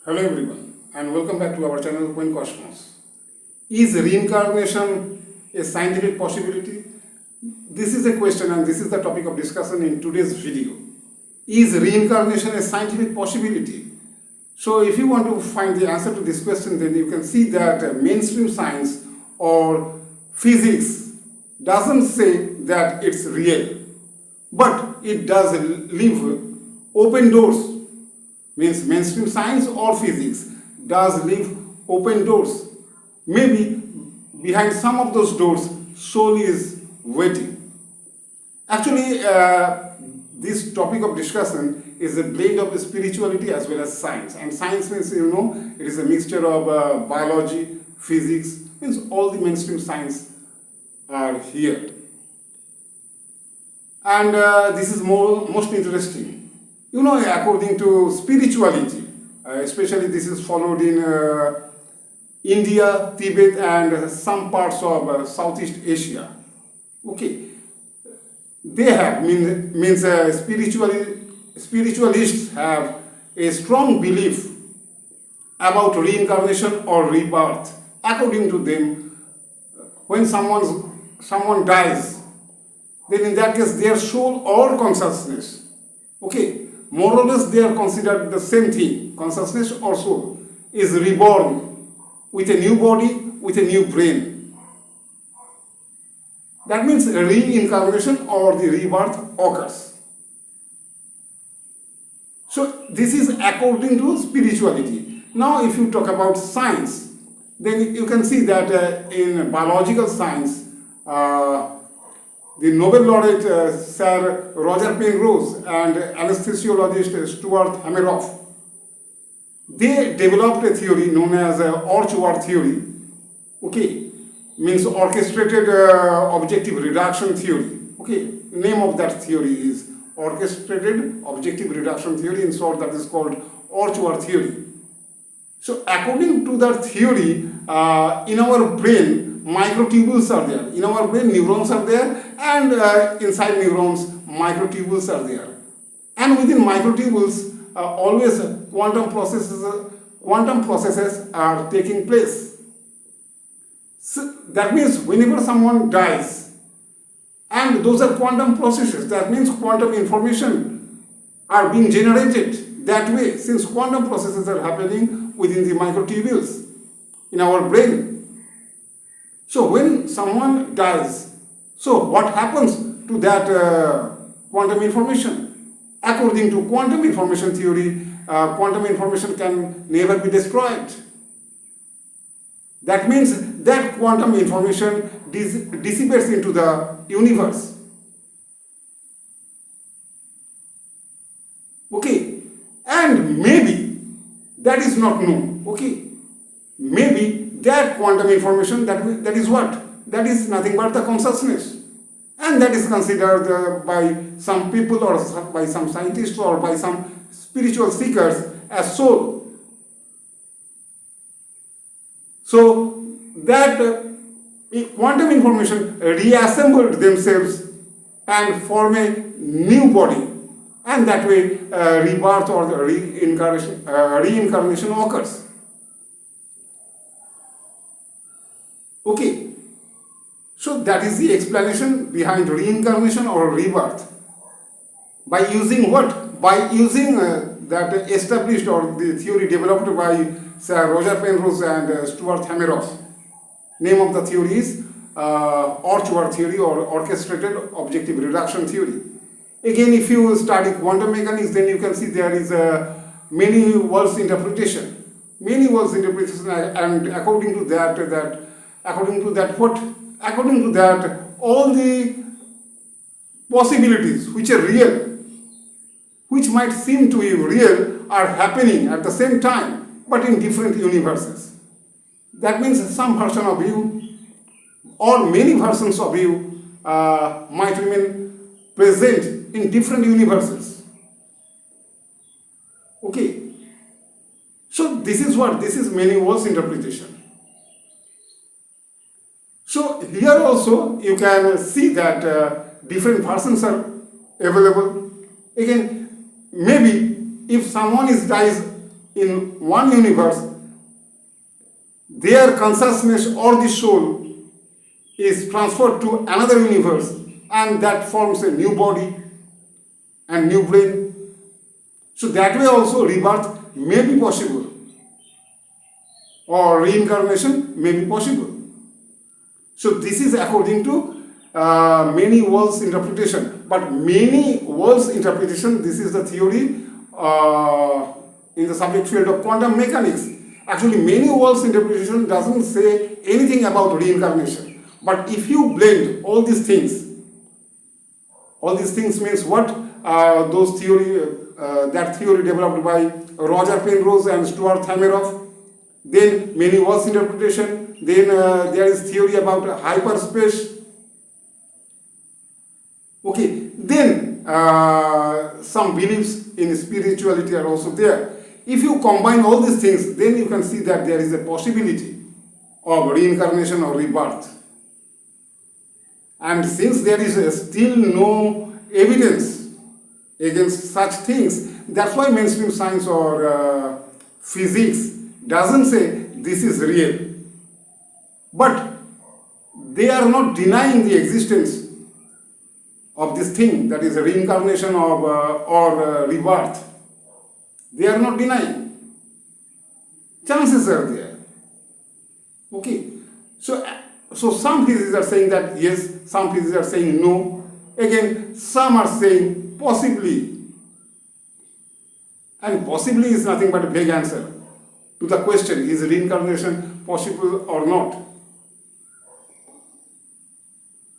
Hello everyone and welcome back to our channel Quaint. Is reincarnation a scientific possibility? This is a question and this is the topic of discussion in today's video. Is reincarnation a scientific possibility? So if you want to find the answer to this question, then you can see that mainstream science or physics doesn't say that it's real, but it does leave open doors. Means mainstream science or physics does leave open doors. Maybe behind some of those doors, soul is waiting. Actually, this topic of discussion is a blend of spirituality as well as science. And science means, it is a mixture of biology, physics, means all the mainstream science are here. And this is most interesting. According to spirituality, especially this is followed in India, Tibet and some parts of Southeast Asia. Okay, they have, spiritualists have a strong belief about reincarnation or rebirth. According to them, when someone dies, then in that case their soul or consciousness, okay, more or less they are considered the same thing, consciousness or soul, is reborn with a new body, with a new brain. That means reincarnation or the rebirth occurs. So this is according to spirituality. Now if you talk about science, then you can see that in biological science, the Nobel laureate Sir Roger Penrose and anesthesiologist Stuart Hameroff, they developed a theory known as Orch-OR theory. Okay, means orchestrated objective reduction theory. Okay, name of that theory is orchestrated objective reduction theory. In short, that is called Orch-OR theory. So according to that theory, in our brain, microtubules are there. In our brain, neurons are there, and inside neurons, microtubules are there. And within microtubules, always quantum processes are taking place. So that means whenever someone dies, and those are quantum processes, that means quantum information are being generated that way, since quantum processes are happening within the microtubules in our brain. So when someone dies, so what happens to that quantum information? According to quantum information theory, quantum information can never be destroyed. That means that quantum information dissipates into the universe. Okay, and maybe that is not known. Okay, maybe that quantum information, that is what? That is nothing but the consciousness. And that is considered by some people or by some scientists or by some spiritual seekers as soul. So that quantum information reassembled themselves and form a new body. And that way rebirth or the reincarnation occurs. Okay, so that is the explanation behind reincarnation or rebirth. By using what? By using that established or the theory developed by Sir Roger Penrose and Stuart Hameroff. Name of the theory is Orch-OR theory or orchestrated objective reduction theory. Again, if you study quantum mechanics, then you can see there is many worlds interpretation. Many worlds interpretation, and according to that, all the possibilities which are real, which might seem to be real, are happening at the same time, but in different universes. That means some version of you or many versions of you might remain present in different universes. Okay. So this is what? This is many worlds interpretation. So here also you can see that different versions are available. Again, maybe if someone dies in one universe, their consciousness or the soul is transferred to another universe, and that forms a new body and new brain. So that way also rebirth may be possible, or reincarnation may be possible. So this is according to many worlds interpretation. But many worlds interpretation, this is the theory in the subject field of quantum mechanics. Actually, many worlds interpretation doesn't say anything about reincarnation. But if you blend all these things means what? Those theory, that theory developed by Roger Penrose and Stuart Hameroff. Then many worlds interpretation. Then there is theory about hyperspace. Okay. Then some beliefs in spirituality are also there. If you combine all these things, then you can see that there is a possibility of reincarnation or rebirth. And since there is still no evidence against such things, that's why mainstream science or physics doesn't say this is real. But they are not denying the existence of this thing, that is reincarnation or rebirth. They are not denying. Chances are there. Okay. So some physicists are saying that yes, some physicists are saying no. Again, some are saying possibly. And possibly is nothing but a vague answer to the question, is reincarnation possible or not?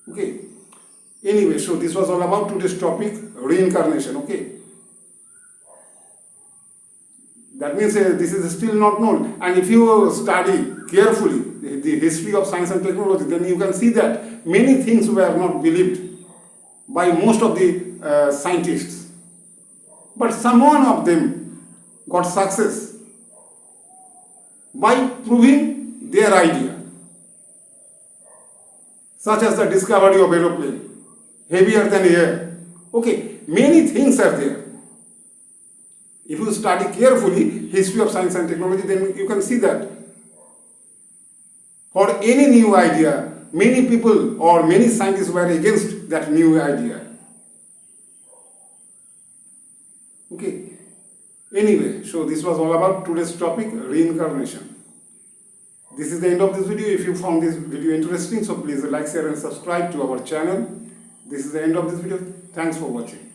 Okay. Anyway, so this was all about today's topic, reincarnation. Okay. That means this is still not known. And if you study carefully the history of science and technology, then you can see that many things were not believed by most of the scientists. But some one of them got success by proving their idea, such as the discovery of aeroplane, heavier than air. Okay, many things are there. If you study carefully history of science and technology, then you can see that for any new idea, many people or many scientists were against that new idea. Okay. Anyway, so this was all about today's topic, reincarnation. This is the end of this video. If you found this video interesting, so please like, share and subscribe to our channel. This is the end of this video. Thanks for watching.